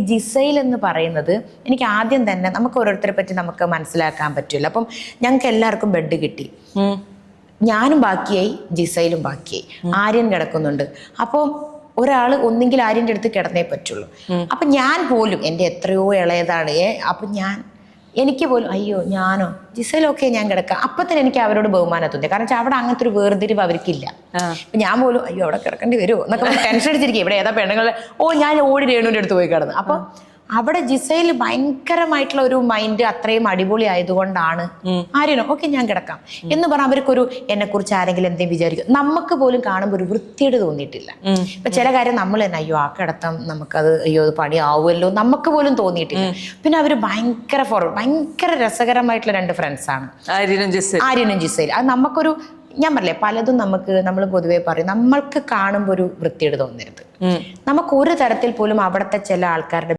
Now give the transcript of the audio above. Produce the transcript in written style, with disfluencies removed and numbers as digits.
ജിസൈൽ എന്ന് പറയുന്നത് എനിക്ക് ആദ്യം തന്നെ നമുക്ക് ഓരോരുത്തരെ പറ്റി നമുക്ക് മനസ്സിലാക്കാൻ പറ്റില്ല. അപ്പം ഞങ്ങൾക്ക് എല്ലാവർക്കും ബെഡ് കിട്ടി. ഞാനും ബാക്കിയായി, ജിസൈലും ബാക്കിയായി. ആര്യൻ കിടക്കുന്നുണ്ട്. അപ്പോൾ ഒരാൾ ഒന്നെങ്കിൽ ആര്യൻ്റെ അടുത്ത് കിടന്നേ പറ്റുള്ളൂ. അപ്പൊ ഞാൻ പോലും എൻ്റെ എത്രയോ ഇളയതാണ്. അപ്പൊ എനിക്ക് പോലും അയ്യോ ഞാനോ ജിസയിലൊക്കെ ഞാൻ കിടക്കാം. അപ്പൊ തന്നെ എനിക്ക് അവരോട് ബഹുമാനം തോന്നി. കാരണം വെച്ചാൽ അവിടെ അങ്ങനത്തെ ഒരു വേർതിരിവ് അവർക്കില്ല. അപ്പൊ ഞാൻ പോലും അയ്യോ അവിടെ കിടക്കേണ്ടി വരുമോ എന്നൊക്കെ ടെൻഷൻ അടിച്ചിരിക്കും. ഇവിടെ ഏതാ പെണ്ണുങ്ങൾ ഞാൻ ഓടി രേണുവിൻ്റെ അടുത്ത് പോയി കിടന്നു. അപ്പൊ അവിടെ ജിസയിൽ ഭയങ്കരമായിട്ടുള്ള ഒരു മൈൻഡ് അത്രയും അടിപൊളി ആയതുകൊണ്ടാണ് ആര്യനോ ഓക്കെ ഞാൻ കിടക്കാം എന്ന് പറഞ്ഞാൽ അവർക്കൊരു എന്നെ കുറിച്ച് ആരെങ്കിലും എന്തെങ്കിലും വിചാരിക്കും. നമുക്ക് പോലും കാണുമ്പോൾ ഒരു വൃത്തിയോട് തോന്നിയിട്ടില്ല. ഇപ്പൊ ചില കാര്യം നമ്മൾ തന്നെ അയ്യോ ആ കിടത്തം നമുക്കത് അയ്യോ അത് പണിയാവുമല്ലോ നമുക്ക് പോലും തോന്നിയിട്ടില്ല. പിന്നെ അവര് ഭയങ്കര രസകരമായിട്ടുള്ള രണ്ട് ഫ്രണ്ട്സാണ് ആര്യനും ജിസയിൽ. അത് നമുക്കൊരു ഞാൻ പറഞ്ഞില്ലേ പലതും നമ്മൾ പൊതുവെ പറയും നമ്മൾക്ക് കാണുമ്പോൾ ഒരു വൃത്തിയോട് തോന്നരുത്. നമുക്ക് ഒരു തരത്തിൽ പോലും അവിടുത്തെ ചില ആൾക്കാരുടെ